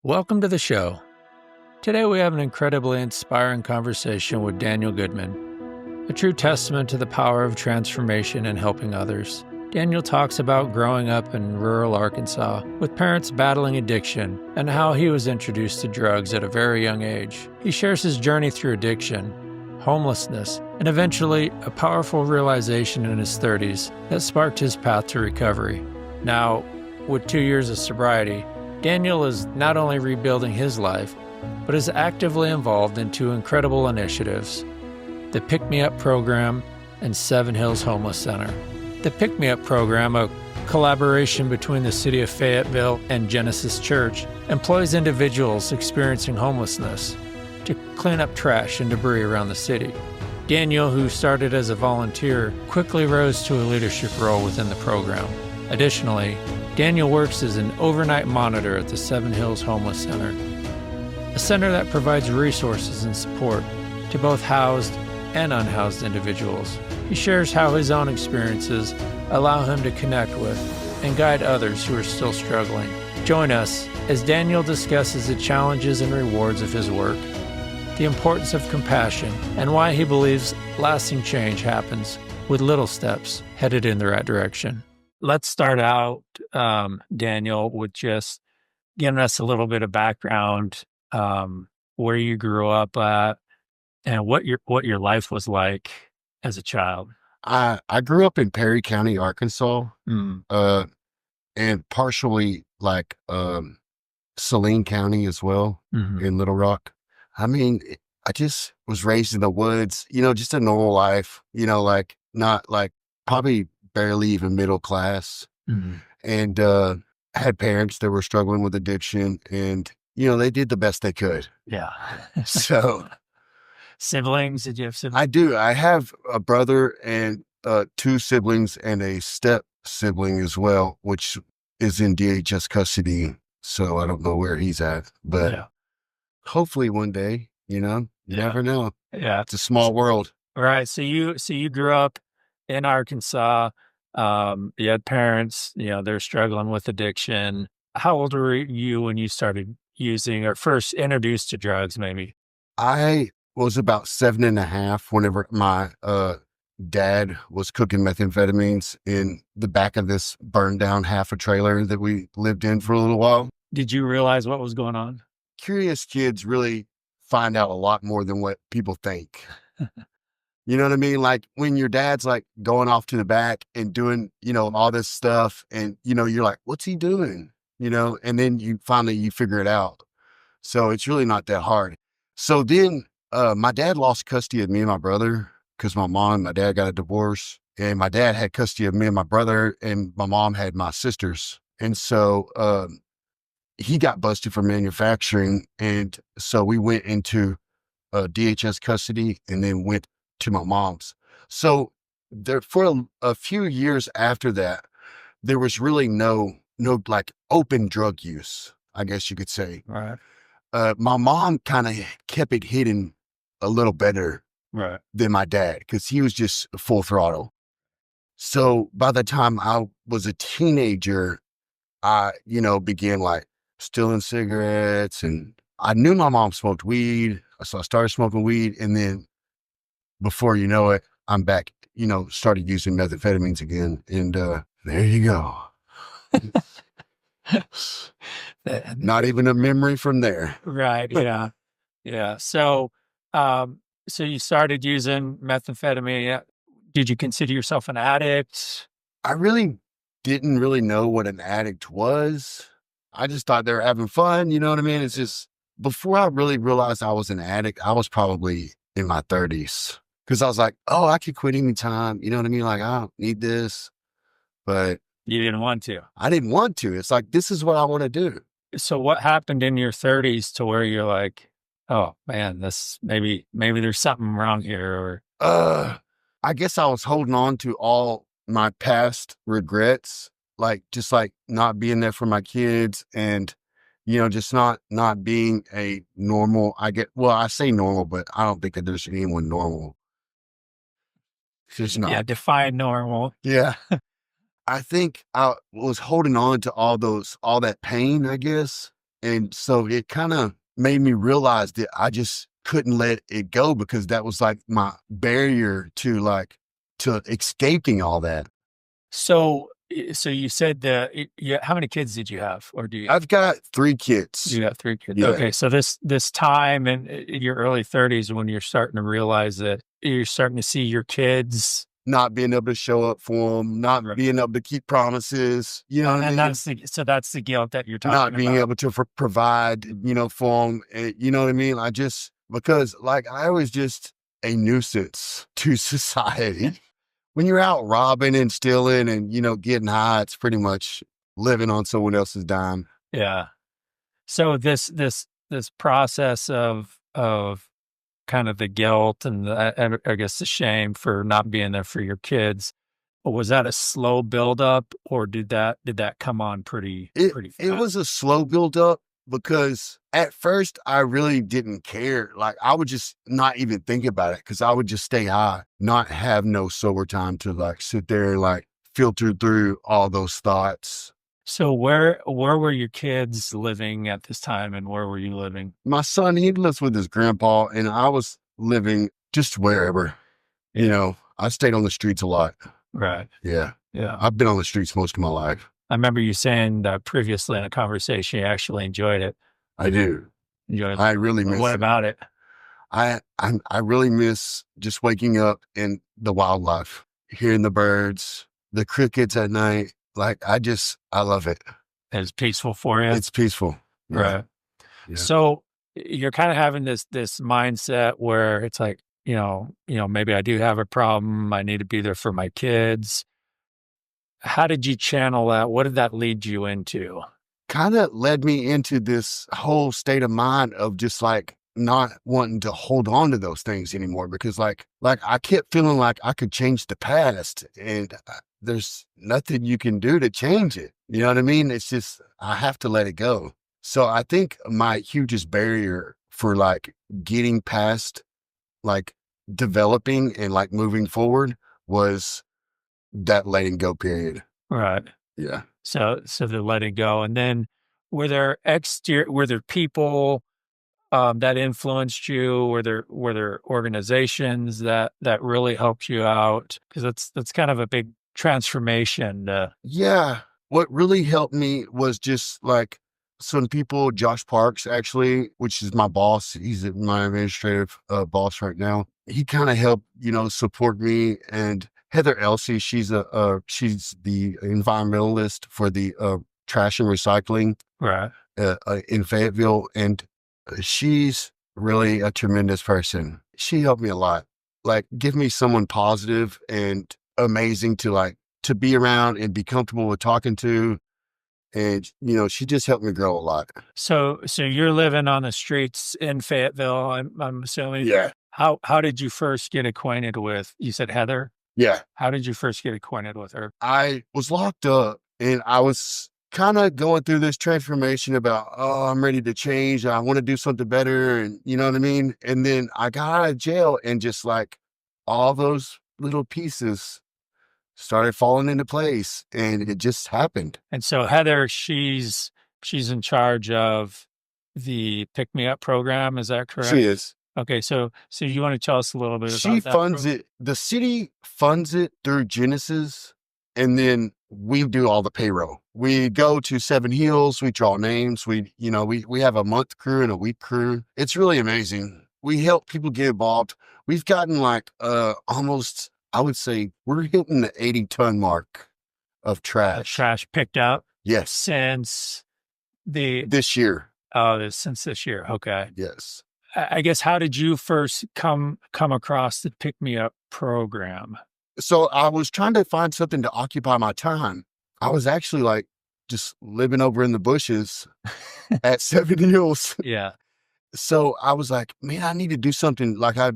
Welcome to the show. Today we have an incredibly inspiring conversation with Daniel Goodman, a true testament to the power of transformation and helping others. Daniel talks about growing up in rural Arkansas with parents battling addiction and how he was introduced to drugs at a very young age. He shares his journey through addiction, homelessness, and eventually a powerful realization in his 30s that sparked his path to recovery. Now, with 2 years of sobriety, Daniel is not only rebuilding his life, but is actively involved in two incredible initiatives, the Pick Me Up program and Seven Hills Homeless Center. The Pick Me Up program, a collaboration between the City of Fayetteville and Genesis Church, employs individuals experiencing homelessness to clean up trash and debris around the city. Daniel, who started as a volunteer, quickly rose to a leadership role within the program. Additionally, Daniel works as an overnight monitor at the Seven Hills Homeless Center, a center that provides resources and support to both housed and unhoused individuals. He shares how his own experiences allow him to connect with and guide others who are still struggling. Join us as Daniel discusses the challenges and rewards of his work, the importance of compassion, and why he believes lasting change happens with little steps headed in the right direction. Let's start out, Daniel, with just giving us a little bit of background, where you grew up at, and what your life was like as a child. I grew up in Perry County, Arkansas, Mm. and partially Saline County as well Mhm. in Little Rock. I mean, I just was raised in the woods, just a normal life, not probably barely even middle class, Mhm. and had parents that were struggling with addiction, and they did the best they could. Yeah. So Siblings? Did you have siblings? I do. I have a brother and two siblings and a step sibling as well, which is in DHS custody. So I don't know where he's at, but Yeah. hopefully one day, you Yeah. never know. Yeah. It's a small world. Right. So you grew up in Arkansas. You had parents, they're struggling with addiction. How old were you when you started using or first introduced to drugs, maybe? I was about 7.5 whenever my dad was cooking methamphetamines in the back of this burned down half a trailer that we lived in for a little while. Did you realize what was going on? Curious kids really find out a lot more than what people think. You know what I mean? Like when your dad's like going off to the back and doing, all this stuff and, you're like, what's he doing? And then you figure it out. So it's really not that hard. So then my dad lost custody of me and my brother because my mom and my dad got a divorce, and my dad had custody of me and my brother, and my mom had my sisters. And so he got busted for manufacturing. And so we went into DHS custody and then went to my mom's. So there for a few years after that, there was really no like open drug use, I guess you could say. Right. My mom kind of kept it hidden a little better Right. than my dad because he was just full throttle. So by the time I was a teenager, I, began like stealing cigarettes, and I knew my mom smoked weed. So I started smoking weed, and then before you know it, I'm back, started using methamphetamines again. And there you go. Not even a memory from there. Right. Yeah. Yeah. So you started using methamphetamine. Did you consider yourself an addict? I really didn't really know what an addict was. I just thought they were having fun. You know what I mean? It's just before I really realized I was an addict, I was probably in my 30s because I was like, oh, I could quit anytime. You know what I mean? Like, I don't need this, but You didn't want to. I didn't want to. It's like, this is what I want to do. So what happened in your 30s to where you're like, oh man, this maybe there's something wrong here, or I guess I was holding on to all my past regrets, just not being there for my kids and, just not being a normal, I say normal, but I don't think that there's anyone normal. It's just not. yeah, define normal. Yeah. I think I was holding on to all that pain, I guess. And so it kind of made me realize that I just couldn't let it go because that was like my barrier to escaping all that. So, so you said that, yeah, how many kids did you have? Or I've got 3 kids. you have three kids? Yeah. Okay. So this time in your early 30s, when you're starting to realize that you're starting to see your kids. Not being able to show up for them, not Right. being able to keep promises, you know what I And mean? that's the guilt that you're Not talking being about. able to provide, for them, you know what I mean? Because like I was just a nuisance to society. When you're out robbing and stealing and, getting high, it's pretty much living on someone else's dime. Yeah. So this process of kind of the guilt and and I guess the shame for not being there for your kids, was that a slow buildup, or did that come on pretty It fast? was a slow build up because at first I really didn't care. Like I would just not even think about it because I would just stay high, not have no sober time to like sit there and like filter through all those thoughts. So where were your kids living at this time, and where were you living? My son, he lives with his grandpa, and I was living just wherever. I stayed on the streets a lot. Right. Yeah. Yeah. I've been on the streets most of my life. I remember you saying that previously in a conversation you actually enjoyed it. I do. Enjoyed I really miss what it. about it? I really miss just waking up in the wildlife, hearing the birds, the crickets at night. Like I love it. It's peaceful for you? It's peaceful. Yeah. Right. Yeah. So you're kind of having this mindset where it's like, maybe I do have a problem. I need to be there for my kids. How did you channel that? What did that lead you into? Kind of led me into this whole state of mind of just like not wanting to hold on to those things anymore because like I kept feeling like I could change the past and there's nothing you can do to change it. You know what I mean? It's just I have to let it go. So I think my hugest barrier for like getting past like developing and like moving forward was that letting go period. Right. Yeah. So they're letting go. And then were there people that influenced you? Were there organizations that really helped you out? Because that's kind of a big transformation. Yeah. What really helped me was just like some people, Josh Parks, actually, which is my boss. He's my administrative boss right now. He kind of helped, support me. And Heather Elsie, she's the environmentalist for the trash and recycling Right. in Fayetteville. And she's really a tremendous person. She helped me a lot. Like give me someone positive and amazing to be around and be comfortable with talking to. And, she just helped me grow a lot. So you're living on the streets in Fayetteville, I'm assuming. Yeah. How did you first get acquainted with, you said Heather? Yeah. How did you first get acquainted with her? I was locked up and I was kind of going through this transformation about, oh, I'm ready to change. I want to do something better. And you know what I mean? And then I got out of jail and just like all those little pieces started falling into place and it just happened. And so Heather, she's in charge of the Pick Me Up program. Is that correct? She is. Okay, so you want to tell us a little bit She about that funds program? it. The city funds it through Genesis, and then we do all the payroll. We go to Seven Hills. We draw names. We have a month crew and a week crew. It's really amazing. We help people get involved. We've gotten like almost, I would say, we're hitting the 80-ton mark of trash. Trash picked up Yes, since this year. Since this year. Okay. Yes. I guess, how did you first come across the Pick Me Up program? So I was trying to find something to occupy my time. I was actually like just living over in the bushes at Seven Hills. Yeah. So I was like, man, I need to do something like I've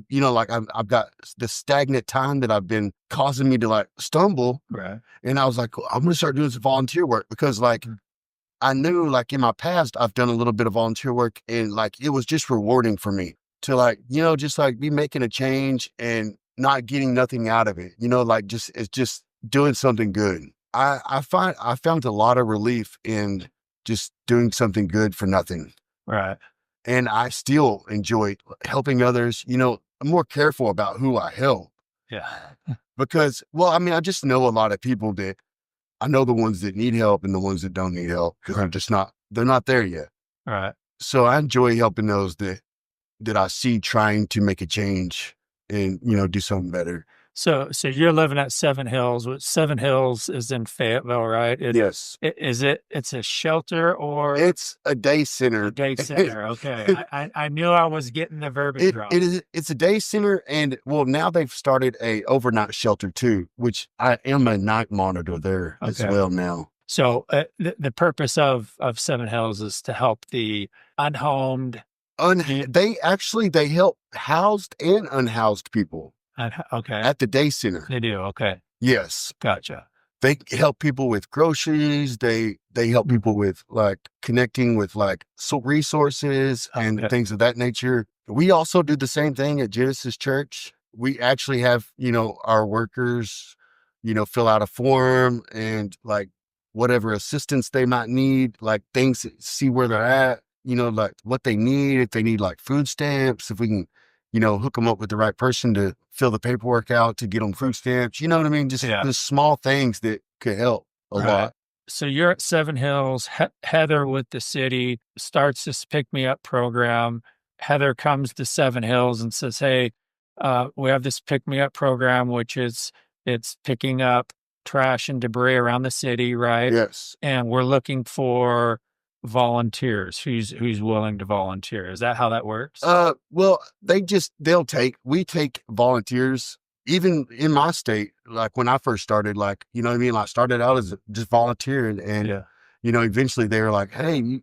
got the stagnant time that I've been causing me to like stumble. Right. And I was like, I'm going to start doing some volunteer work because like I knew like in my past, I've done a little bit of volunteer work and like, it was just rewarding for me to like, just like be making a change and not getting nothing out of it, it's just doing something good. I found a lot of relief in just doing something good for nothing. Right. And I still enjoy helping others. I'm more careful about who I help Yeah. because, well, I mean, I just know a lot of people that I know the ones that need help and the ones that don't need help because they're not there yet. Right. So I enjoy helping those that I see trying to make a change and, do something better. So you're living at Seven Hills, which Seven Hills is in Fayetteville, right? Yes. It's a shelter or It's a day a center. day center? Okay. I knew I was getting the verbiage wrong. It's a day center, and well, now they've started a overnight shelter too, which I am a night monitor there as Okay. well now. So the purpose of Seven Hills is to help the unhomed. They help housed and unhoused people Okay. at the day center. They do. Okay. Yes. Gotcha. They help people with groceries. They help people with like connecting with like resources and Okay. things of that nature. We also do the same thing at Genesis Church. We actually have, our workers, fill out a form and like whatever assistance they might need, like things, see where they're at, like what they need, if they need like food stamps, if we can, hook them up with the right person to fill the paperwork out to get them food stamps. You know what I mean? Just the small things that could help a lot. So you're at Seven Hills. Heather with the city starts this Pick Me Up program. Heather comes to Seven Hills and says, "Hey, we have this Pick Me Up program, which it's picking up trash and debris around the city, right? Yes. And we're looking for volunteers. Who's willing to volunteer? Is that how that works?" Well, we take volunteers. Even in my state, like when I first started, like, you know what I mean? I started out as just volunteering and, eventually they were like, "Hey, you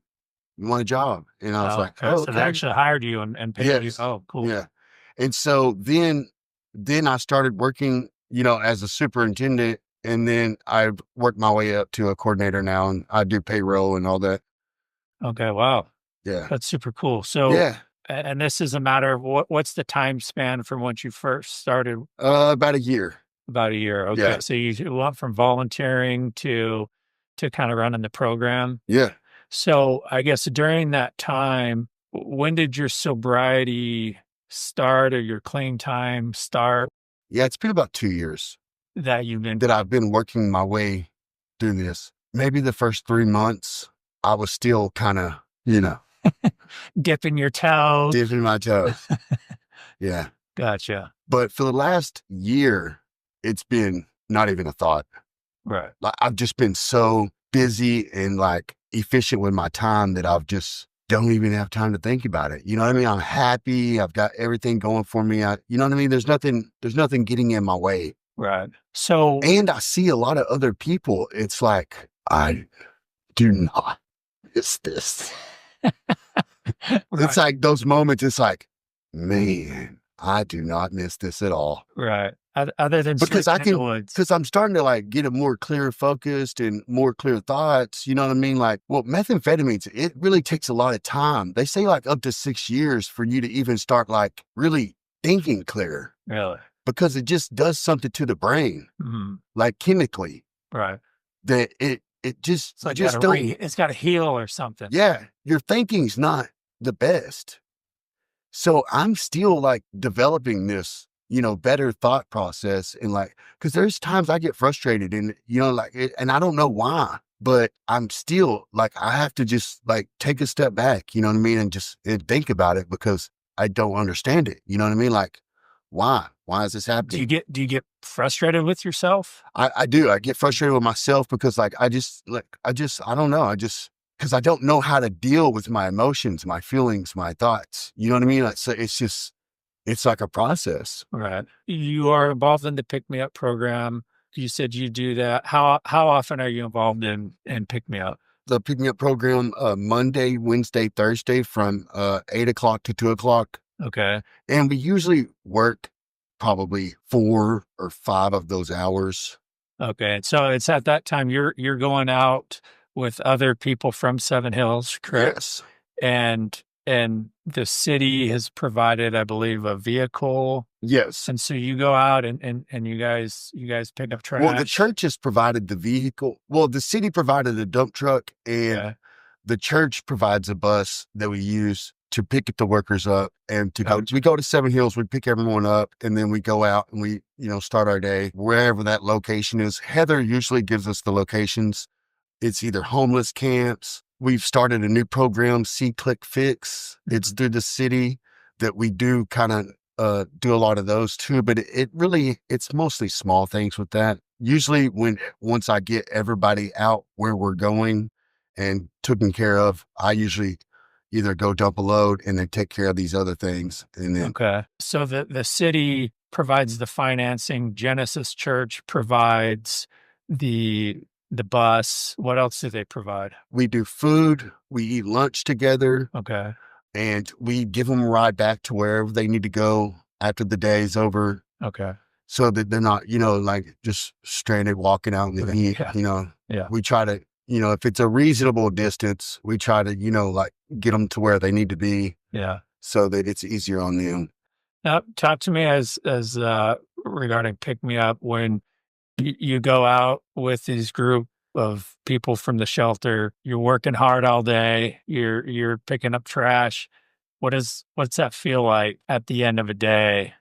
want a job?" And I was like, okay. "Oh, So they actually hired you and paid you. yes. Oh, cool. Yeah." And so then I started working, as a superintendent, and then I've worked my way up to a coordinator now, and I do payroll and all that. Okay. Wow. Yeah. That's super cool. So, Yeah. and this is a matter of what's the time span from once you first started? About a year. About a year. Okay. Yeah. So you went from volunteering to kind of running the program. Yeah. So I guess during that time, when did your sobriety start or your clean time start Yeah. It's been about 2 years that you've been? that I've been working my way through this. Maybe the first 3 months, I was still kind of, Dipping your toes. dipping my toes. Yeah. Gotcha. But for the last year, it's been not even a thought. Right. Like I've just been so busy and like efficient with my time that I've just don't even have time to think about it. You know what I mean? I'm happy. I've got everything going for me. You know what I mean? There's nothing getting in my way. Right. So, And I see a lot of other people. It's like, I do not miss this. It's like those moments. It's like, man, I do not miss this at all. right. Other than Because sleeping in the woods. because I'm starting to like get a more clear focused and more clear thoughts. You know what I mean? Like, well, methamphetamines, it really takes a lot of time. They say like up to 6 years for you to even start like really thinking clear Really? because it just does something to the brain, Mhm. like chemically, Right. that it just, It's like just don't. it's got to heal or something. Yeah. Your thinking's not the best. So I'm still like developing this, better thought process and like, cause there's times I get frustrated and, and I don't know why, but I'm still like, I have to just like take a step back, you know what I mean? And just think about it because I don't understand it. You know what I mean? Like, why is this happening? Do you get frustrated with yourself? I do. I get frustrated with myself because like, I don't know. Because I don't know how to deal with my emotions, my feelings, my thoughts. You know what I mean? Like, so it's like a process. Right. You are involved in the Pick Me Up program. You said you do that. How often are you involved in Pick Me Up? The Pick Me Up program, Monday, Wednesday, Thursday from 8 o'clock to 2 o'clock. Okay. And we usually work probably 4 or 5 of those hours. Okay. So it's at that time you're going out with other people from Seven Hills, correct? Yes. And the city has provided, I believe, a vehicle. Yes. And so you go out and you guys pick up trash. Well, the church has provided the vehicle. Well, the city provided a dump truck and the church provides a bus that we use to pick the workers up and to go. We go to Seven Hills, we pick everyone up, and then we go out and we, start our day wherever that location is. Heather usually gives us the locations. It's either homeless camps. We've started a new program, See Click Fix. It's through the city that we do kind of do a lot of those too, but it's mostly small things with that. Usually once I get everybody out where we're going and taken care of, I usually either go dump a load and then take care of these other things. And then Okay. So the city provides the financing, Genesis Church provides the bus. What else do they provide? we do food, we eat lunch together, Okay. and we give them a ride back to wherever they need to go after the day is over. Okay. So that they're not, like just stranded walking out in the heat, Yeah. We try to, if it's a reasonable distance, we try to, like get them to where they need to be. Yeah. So that it's easier on them. Now, talk to me as regarding Pick Me Up when you go out with this group of people from the shelter. You're working hard all day. You're picking up trash. What's that feel like at the end of a day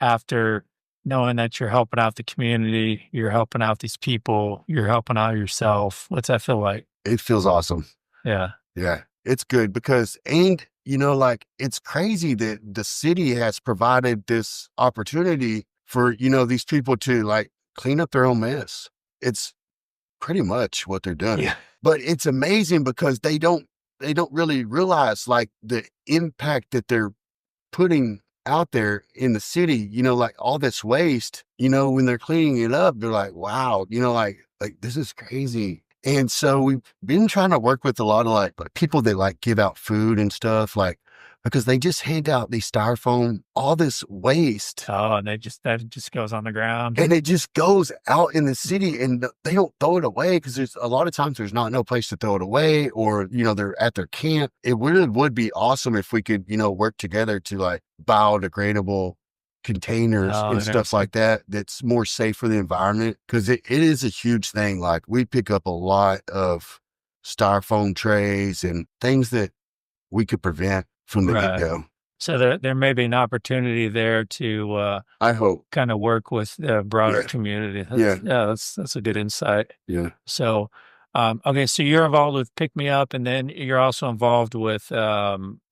after knowing that you're helping out the community, you're helping out these people, you're helping out yourself? What's that feel like? It feels awesome. Yeah. Yeah, it's good because, and like it's crazy that the city has provided this opportunity for, these people to like clean up their own mess. It's pretty much what they're doing. Yeah. But it's amazing because they don't really realize like the impact that they're putting out there in the city, like all this waste, when they're cleaning it up, they're like, wow, like this is crazy. And so we've been trying to work with a lot of like people that like give out food and stuff, like, because they just hand out these styrofoam, all this waste. Oh, and that just goes on the ground. And it just goes out in the city and they don't throw it away because there's a lot of times there's no place to throw it away, or, they're at their camp. It really would be awesome if we could, work together to like biodegradable containers and stuff like that. That's more safe for the environment, because it is a huge thing. Like we pick up a lot of styrofoam trays and things that we could prevent from the get-go. So there may be an opportunity there to I hope kind of work with the broader community. That's a good insight. Yeah. So okay, so you're involved with Pick Me Up, and then you're also involved with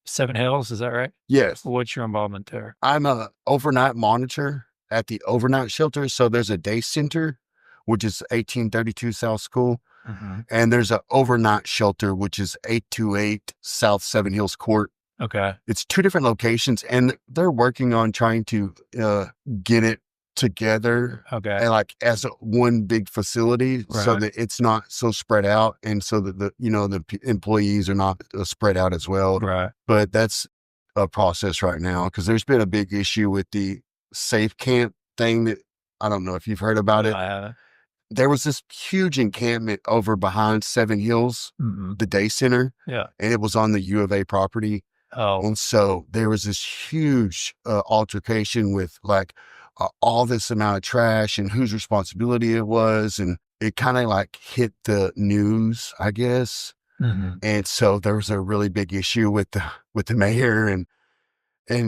Seven Hills, is that right? Yes. What's your involvement there? I'm a overnight monitor at the overnight shelter. So there's a day center, which is 1832 South School. And there's an overnight shelter, which is 828 South Seven Hills Court. Okay. It's two different locations, and they're working on trying to get it together. Okay. And like as one big facility, so that it's not so spread out, and so that the employees are not spread out as well. Right. But that's a process right now, because there's been a big issue with the safe camp thing that I don't know if you've heard about it. I haven't. There was this huge encampment over behind Seven Hills, the day center. Yeah. And it was on the U of A property. Oh. And so there was this huge altercation with like all this amount of trash and whose responsibility it was. And it kind of like hit the news, I guess. And so there was a really big issue with the mayor and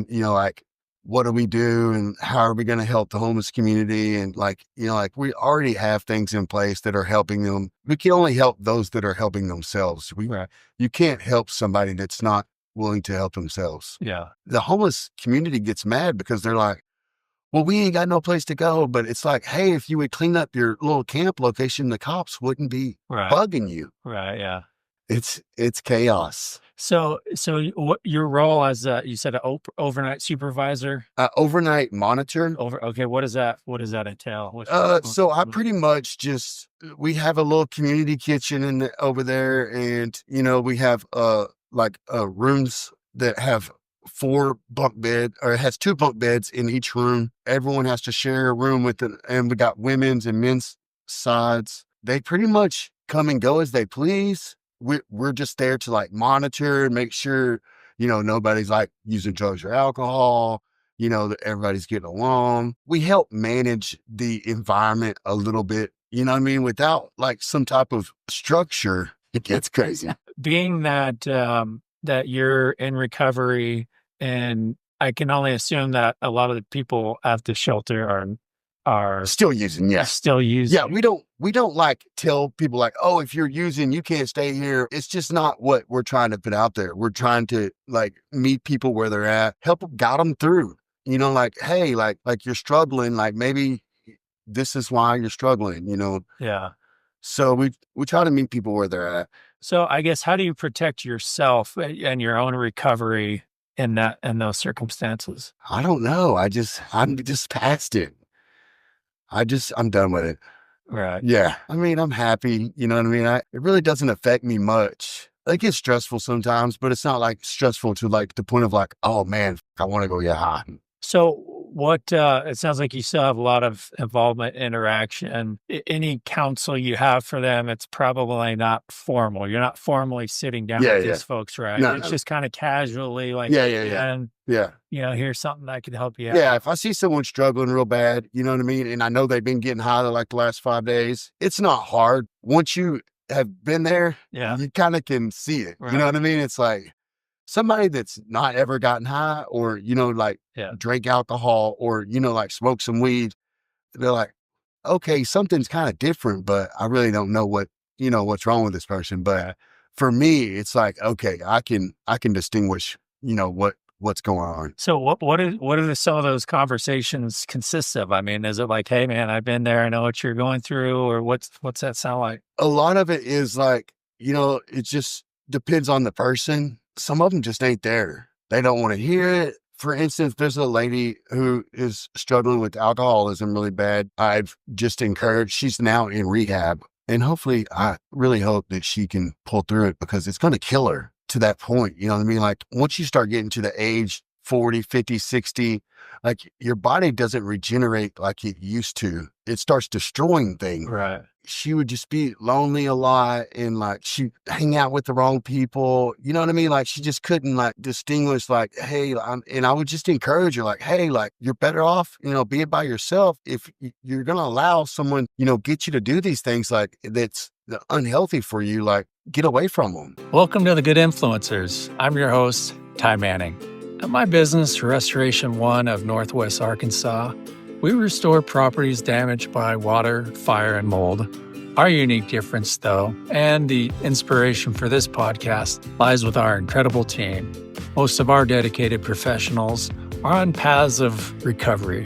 like, what do we do and how are we going to help the homeless community? And like, like we already have things in place that are helping them. We can only help those that are helping themselves. You can't help somebody that's not willing to help themselves. Yeah. The homeless community gets mad because they're like, well, we ain't got no place to go. But it's like, hey, if you would clean up your little camp location, the cops wouldn't be bugging you. Right. Yeah. It's chaos. So what your role as you said, an overnight supervisor, overnight monitor. Okay. What does that entail? So I pretty much we have a little community kitchen over there, and we have rooms that have 4 bunk beds, or it has 2 bunk beds in each room. Everyone has to share a room and we got women's and men's sides. They pretty much come and go as they please. We're just there to like monitor and make sure, nobody's like using drugs or alcohol, that everybody's getting along. We help manage the environment a little bit, without like some type of structure. It gets crazy. Being that that you're in recovery, and I can only assume that a lot of the people at the shelter are Still using, yeah. still using. Yeah, we don't like tell people like, oh, if you're using, you can't stay here. It's just not what we're trying to put out there. We're trying to like meet people where they're at, help them, guide them through. You know, like, hey, like you're struggling, like maybe this is why you're struggling, you know. Yeah. So we try to meet people where they're at. So I guess, how do you protect yourself and your own recovery in those circumstances? I don't know. I'm just past it. I'm done with it. Right. Yeah. I mean, I'm happy. You know what I mean? It really doesn't affect me much. It gets stressful sometimes, but it's not like stressful to like the point of like, oh man, I want to go get high. So it sounds like you still have a lot of involvement, interaction. Any counsel you have for them, it's probably not formal. You're not formally sitting down with these folks, right? No, it's just kind of casually like, yeah. you know, here's something that could help you out. Yeah, if I see someone struggling real bad, you know what I mean? And I know they've been getting high like the last 5 days, it's not hard. Once you have been there, you kind of can see it. Right. You know what I mean? It's like somebody that's not ever gotten high or, you know, like drink alcohol or, you know, like smoke some weed. They're like, okay, something's kind of different, but I really don't know what's wrong with this person. But for me, it's like, okay, I can distinguish, you know, what's going on. So what are some of those conversations consist of? I mean, is it like, hey man, I've been there, I know what you're going through, or what's that sound like? A lot of it is like, you know, it just depends on the person. Some of them just ain't there. They don't want to hear it. For instance, there's a lady who is struggling with alcoholism really bad. I've just encouraged, she's now in rehab, and hopefully I really hope that she can pull through it because it's going to kill her to that point. You know what I mean? Like once you start getting to the age 40, 50, 60, like your body doesn't regenerate like it used to. It starts destroying things. Right. She would just be lonely a lot and like she hang out with the wrong people. You know what I mean? Like she just couldn't like distinguish like, hey, and I would just encourage her like, hey, like you're better off, you know, being by yourself. If you're going to allow someone, you know, get you to do these things like that's unhealthy for you, like get away from them. Welcome to The Good Influencers. I'm your host, Ty Manning. At my business, Restoration One of Northwest Arkansas, we restore properties damaged by water, fire, and mold. Our unique difference, though, and the inspiration for this podcast, lies with our incredible team. Most of our dedicated professionals are on paths of recovery,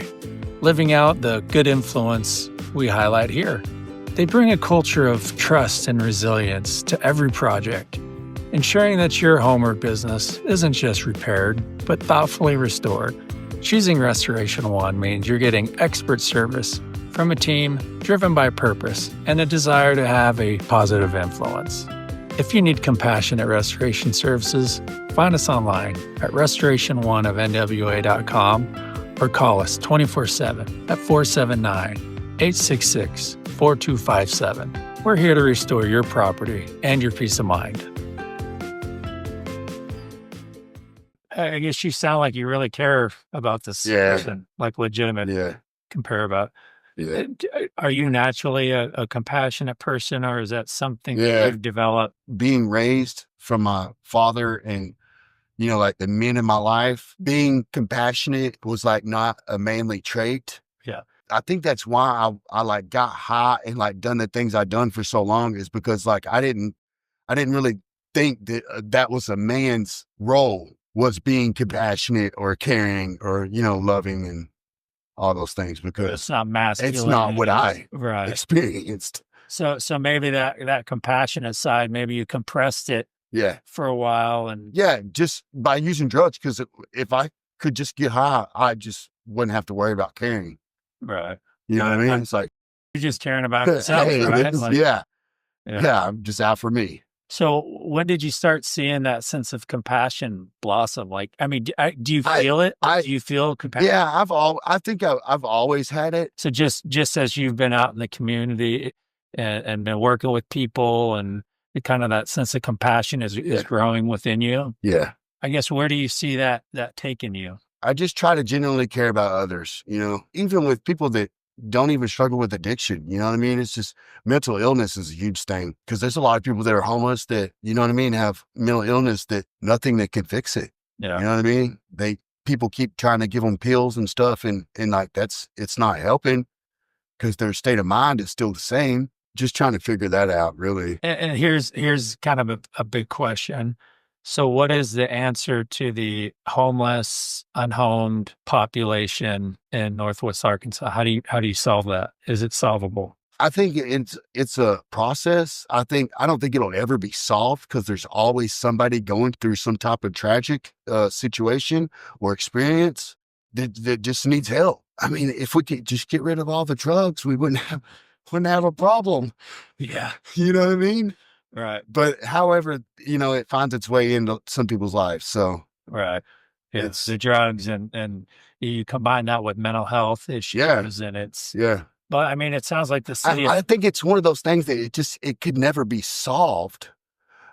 living out the good influence we highlight here. They bring a culture of trust and resilience to every project, ensuring that your home or business isn't just repaired, but thoughtfully restored. Choosing Restoration One means you're getting expert service from a team driven by purpose and a desire to have a positive influence. If you need compassionate restoration services, find us online at restorationoneofnwa.com or call us 24/7 at 479-866-4257. We're here to restore your property and your peace of mind. I guess you sound like you really care about this person, like legitimate compare about. Yeah. Are you naturally a compassionate person, or is that something that you've developed? Being raised from my father and, you know, like the men in my life, being compassionate was like not a manly trait. Yeah. I think that's why I like got high and like done the things I've done for so long is because like I didn't really think that that was a man's role, was being compassionate or caring or, you know, loving and all those things, because it's not masculine. It's not what I experienced. So maybe that compassionate side, maybe you compressed it for a while. And just by using drugs, because if I could just get high, I just wouldn't have to worry about caring. Right. You know what I mean? It's like, you're just caring about yourself, right? I'm just out for me. So when did you start seeing that sense of compassion blossom? Like, I mean, do you feel it? Do you feel compassion? Yeah, I think I've always had it. So just as you've been out in the community and been working with people, and kind of that sense of compassion is growing within you. Yeah. I guess, where do you see that taking you? I just try to genuinely care about others, you know, even with people that don't even struggle with addiction. You know what I mean? It's just mental illness is a huge thing because there's a lot of people that are homeless that, you know what I mean, have mental illness that nothing that can fix it. Yeah. You know what I mean? People keep trying to give them pills and stuff, and like it's not helping because their state of mind is still the same. Just trying to figure that out, really. And here's kind of a big question. So what is the answer to the homeless, unhomed population in Northwest Arkansas? How do you solve that? Is it solvable? I think it's a process. I don't think it'll ever be solved because there's always somebody going through some type of tragic situation or experience that just needs help. I mean, if we could just get rid of all the drugs, we wouldn't have a problem. Yeah. You know what I mean? Right. But however, it finds its way into some people's lives. So Right. Yeah. it's The drugs and you combine that with mental health issues and it's, yeah. but I mean, it sounds like the city. I think it's one of those things that it could never be solved.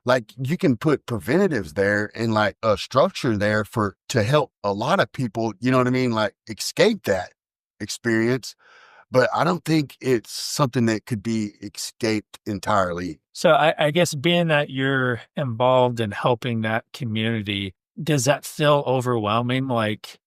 Like you can put preventatives there and like a structure there to help a lot of people, you know what I mean? Like escape that experience. But I don't think it's something that could be escaped entirely. So I guess being that you're involved in helping that community, does that feel overwhelming? Like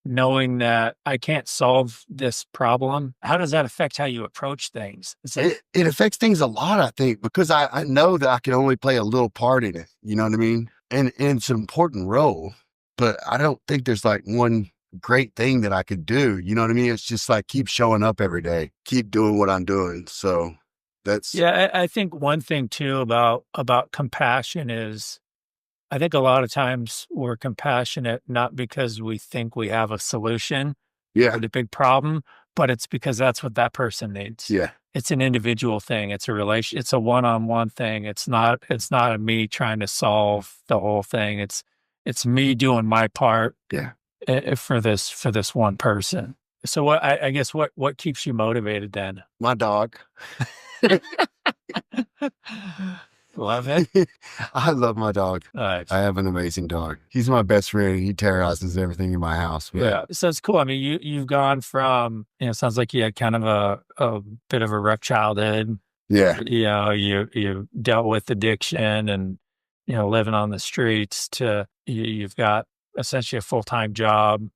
knowing that I can't solve this problem, how does that affect how you approach things? It affects things a lot, I think, because I know that I can only play a little part in it. You know what I mean? And it's an important role, but I don't think there's like one great thing that I could do. You know what I mean? It's just like keep showing up every day, keep doing what I'm doing. So yeah. I think one thing too about compassion is I think a lot of times we're compassionate not because we think we have a solution yeah, for the big problem, but it's because that's what that person needs. yeah, It's an individual thing. It's a relation. It's a one-on-one thing. It's not a me trying to solve the whole thing. It's me doing my part yeah. for this one person. So I guess what keeps you motivated then? My dog. Love it. I love my dog. Nice. I have an amazing dog. He's my best friend. He terrorizes everything in my house. Yeah. So it's cool. I mean, you've gone from, it sounds like you had kind of a bit of a rough childhood. Yeah. You dealt with addiction and, living on the streets to you've got essentially a full-time job.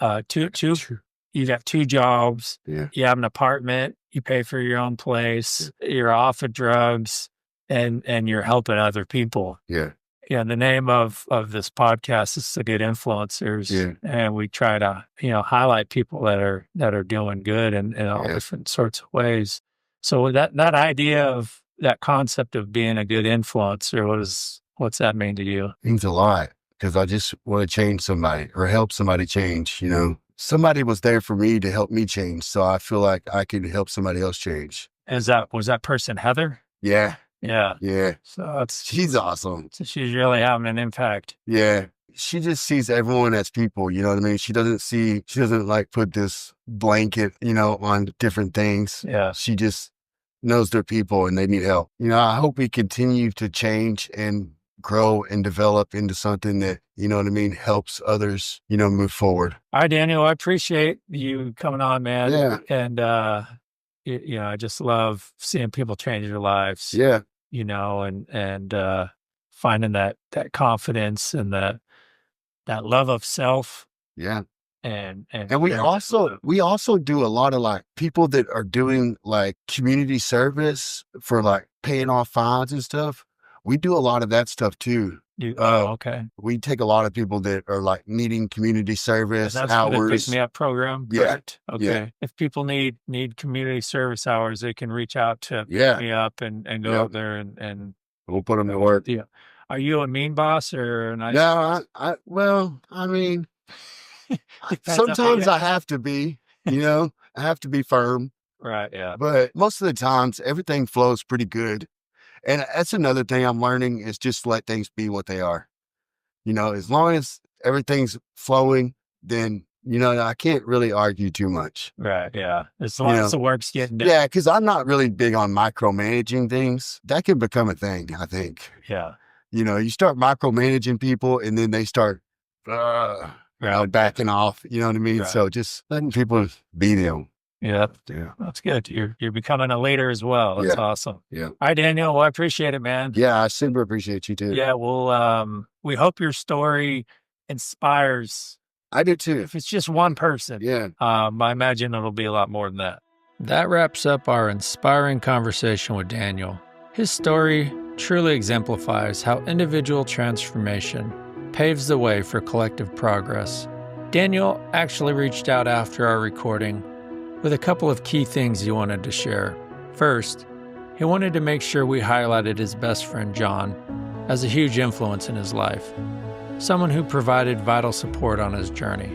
You got two jobs. Yeah. You have an apartment. You pay for your own place. You're off of drugs. And you're helping other people. Yeah. Yeah. The name of this podcast is The Good Influencers. Yeah. And we try to, highlight people that are doing good in all different sorts of ways. So that idea of that concept of being a good influencer, what's that mean to you? It means a lot because I just want to change somebody or help somebody change, Somebody was there for me to help me change. So I feel like I can help somebody else change. Was that person Heather? Yeah. Yeah. Yeah. So she's awesome. So she's really having an impact. Yeah. She just sees everyone as people, you know what I mean? She doesn't like put this blanket, on different things. Yeah. She just knows they're people and they need help. I hope we continue to change and grow and develop into something that, helps others, move forward. All right, Daniel, I appreciate you coming on, man. Yeah. And, I just love seeing people change their lives. Yeah. And finding that confidence and that love of self. Yeah. And we also do a lot of like people that are doing like community service for like paying off fines and stuff. We do a lot of that stuff too. Okay. We take a lot of people that are like needing community service that's hours. For the Pick Me Up program. Yeah. Correct? Okay. Yeah. If people need community service hours, they can reach out to Yeah. Pick Me Up and go up there and we'll put them to work. Yeah. Are you a mean boss or a nice? No, I mean, sometimes I have to be, I have to be firm. Right. Yeah. But most of the times everything flows pretty good. And that's another thing I'm learning is just let things be what they are. As long as everything's flowing, then, I can't really argue too much. Right. Yeah. As long as the work's getting done. Yeah. Cause I'm not really big on micromanaging things. That can become a thing, I think. Yeah. You start micromanaging people and then they start backing off. You know what I mean? Right. So just letting people be them. Yeah, Yeah. that's good. You're becoming a leader as well. That's Yeah. awesome. Yeah. All right, Daniel. Well, I appreciate it, man. Yeah. I super appreciate you too. Yeah, we hope your story inspires. I do too. If it's just one person, Yeah. I imagine it'll be a lot more than that. That wraps up our inspiring conversation with Daniel. His story truly exemplifies how individual transformation paves the way for collective progress. Daniel actually reached out after our recording with a couple of key things he wanted to share. First, he wanted to make sure we highlighted his best friend John as a huge influence in his life, someone who provided vital support on his journey.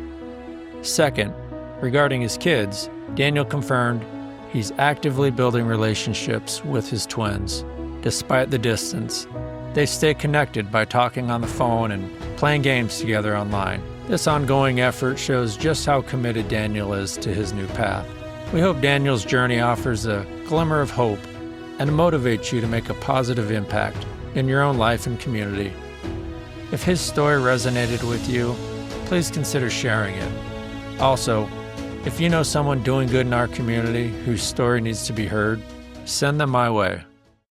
Second, regarding his kids, Daniel confirmed he's actively building relationships with his twins. Despite the distance, they stay connected by talking on the phone and playing games together online. This ongoing effort shows just how committed Daniel is to his new path. We hope Daniel's journey offers a glimmer of hope and motivates you to make a positive impact in your own life and community. If his story resonated with you, please consider sharing it. Also, if you know someone doing good in our community whose story needs to be heard, send them my way.